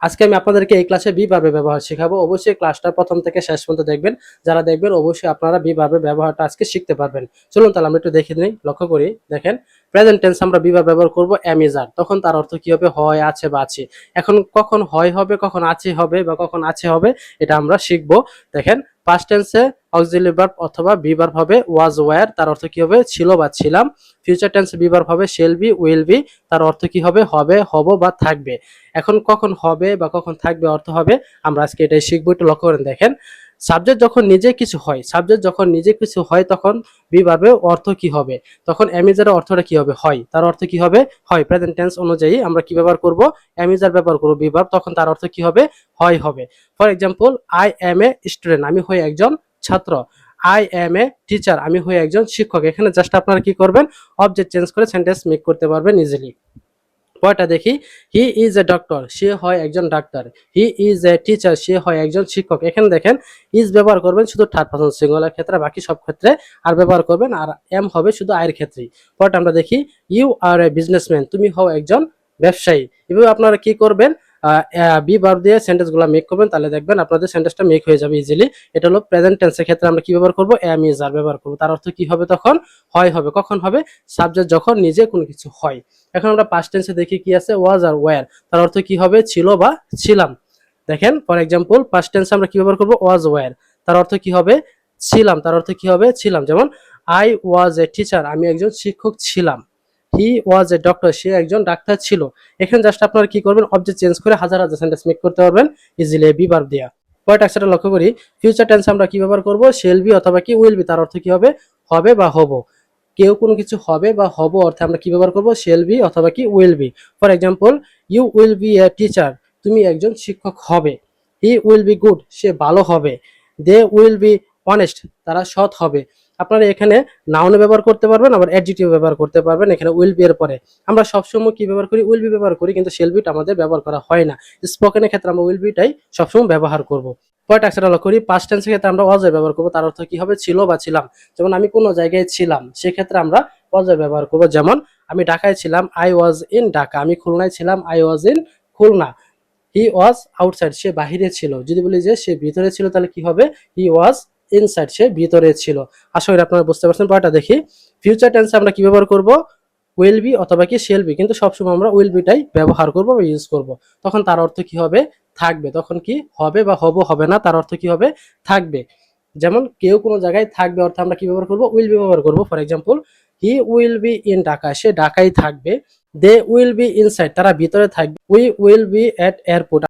আজকে আমি আপনাদেরকে এই ক্লাসে বি ভার্বের ব্যবহার শেখাবো। অবশ্যই ক্লাসটা প্রথম থেকে শেষ পর্যন্ত দেখবেন। যারা দেখবেন অবশ্যই আপনারা বি ভার্বের ব্যবহারটা আজকে শিখতে পারবেন। চলুন তাহলে আমরা একটু দেখে নিই, লক্ষ্য করি। দেখেন, প্রেজেন্ট টেন্স আমরা বি ভার্ব ব্যবহার করব এম ইজ আর, তখন তার অর্থ কি হবে? হয়, আছে বা আছে। এখন কখন হয় হবে, কখন আছে হবে বা কখন আছে হবে, এটা আমরা শিখবো। দেখেন, পাস্ট টেন্সে অক্সিলিয়ারি ভার্ব অথবা বি ভার্ব হবে ওয়াজ ওয়্যার, তার অর্থ কি হবে? ছিল বা ছিলাম। ফিউচার টেন্সে বি ভার্ব হবে শেল বি উইল বি, তার অর্থ কি হবে? হবে, হব বা থাকবে। এখন কখন হবে বা কখন থাকবে অর্থ হবে, আমরা আজকে এটাই শিখবো। একটু লক্ষ্য করেন। দেখেন, সাবজেক্ট যখন নিজে কিছু হয়, সাবজেক্ট যখন নিজে কিছু হয় তখন বি ভার্বের অর্থ কি হবে? তখন অ্যামিজারের অর্থটা কি হবে? হয়। তার অর্থ কি হবে? হয়। প্রেজেন্ট টেন্স অনুযায়ী আমরা কি ব্যবহার করব? অ্যামিজার ব্যবহার করব বি ভার্ব, তখন তার অর্থ কি হবে? হয় হবে। For example, I M a student, আমি হই একজন ছাত্র। আই এম এ টিচার, আমি হই একজন শিক্ষক। এখানে জাস্ট আপনারা কি করবেন? অবজেক্ট চেঞ্জ করে সেন্টেন্স মেক করতে পারবেন ইজিলি। পরেরটা দেখি, হি ইজ এ ডক্টর, সে হয় একজন ডাক্তার। হি ইজ এ টিচার, সে হয় একজন শিক্ষক। এখানে দেখেন, ইজ ব্যবহার করবেন শুধু থার্ড পারসন সিঙ্গুলার ক্ষেত্রে, বাকি সব ক্ষেত্রে আর ব্যবহার করবেন, আর এম হবে শুধু আয়ের ক্ষেত্রেই। পরেরটা আমরা দেখি, ইউ আর এ বিজনেসম্যান, তুমি হও একজন ব্যবসায়ী। এভাবে আপনারা কি করবেন? বি ভার্ব দিয়ে সেন্টেন্স গুলা মেক করবেন, তাহলে দেখবেন আপনাদের সেন্টেন্সটা মেক হয়ে যাবে ইজিলি। এটা হলো প্রেজেন্ট টেন্সের ক্ষেত্রে আমরা কি ব্যবহার করব? এম ইজ আর ব্যবহার করব। তার অর্থ কি হবে? তখন হয় হবে। কখন হবে? সাবজেক্ট যখন নিজে কোনো কিছু হয়। এখন আমরা পাস্ট টেন্সে দেখি কি আছে? ওয়াজ আর ওয়্যার, তার অর্থ কি হবে? ছিল বা ছিলাম। দেখেন, ফর এক্সাম্পল, পাস্ট টেন্সে আমরা কি ব্যবহার করব? ওয়াজ ওয়্যার, তার অর্থ কি হবে? ছিলাম। তার অর্থ কি হবে? ছিলাম। যেমন, আই ওয়াজ এ টিচার, আমি একজন শিক্ষক ছিলাম। হি ওয়াজ এ ডক্টর, সে একজন ডাক্তার ছিল। এখানে জাস্ট আপনারা কি করবেন? অবজেক্ট চেঞ্জ করে হাজার হাজার সেন্টেন্স মেক করতে পারবেন ইজিলি বি ভার্ব দিয়া। পরের টাক্সটা লক্ষ্য করি। ফিউচার টেন্স আমরা কি ব্যবহার করব? শেল বি অথবা কি উইল বি, তার অর্থ কি হবে? হবে বা হব। কেউ কোনো কিছু হবে বা হব অর্থে আমরা কি ব্যবহার করব? শেল বি অথবা কি will be. For example, you will be a teacher, তুমি একজন শিক্ষক হবে। হি উইল বি গুড, সে ভালো হবে। দে উইল বি অনেস্ট, তারা সৎ হবে। আপনারা এখানে নাউনে ব্যবহার করতে পারবেন, আবার অ্যাডজেক্টিভ ব্যবহার করতে পারবেন। এখানে উইল বি এর পরে আমরা সবসময় কি ব্যবহার করি? উইল বি ব্যবহার করি, কিন্তু শেল বিটা আমাদের ব্যবহার করা হয় না। স্পোকেনের ক্ষেত্রে আমরা উইল বিটাই সবসময় ব্যবহার করব। পরের টাক্সটা লক্ষ্য করি। পাস্ট টেন্সের ক্ষেত্রে আমরা ওয়াজ ব্যবহার করব, তার অর্থ কি হবে? ছিল বা ছিলাম। যেমন, আমি কোনো জায়গায় ছিলাম, সেক্ষেত্রে আমরা ওয়াজ ব্যবহার করব। যেমন, আমি ঢাকায় ছিলাম, আই ওয়াজ ইন ঢাকা। আমি খুলনায় ছিলাম, I was in Khulna. He was outside, সে বাহিরে ছিল। যদি বলি যে সে ভিতরে ছিল, তাহলে কি হবে? হি ওয়াজ ইনসাইড, সে ভিতরে ছিল। আশা করি আপনারা বুঝতে পারছেন। পরেরটা দেখি, ফিউচার টেন্সে আমরা কি ব্যবহার করব? উইল বি অথবা কি শেল বি, কিন্তু সবসময় আমরা উইল বিটাই ব্যবহার করব বা ইউজ করব। তখন তার অর্থ কি হবে? থাকবে। তখন কি হবে বা হব হবে না, তার অর্থ কি হবে? থাকবে। যেমন, কেউ কোনো জায়গায় থাকবে অর্থে আমরা কি ব্যবহার করব? উইল বি ব্যবহার করব। For example, he will be in Dhaka, সে ঢাকায় থাকবে। দে উইল বি ইনসাইড, তারা ভিতরে থাকবে। We will be at airport,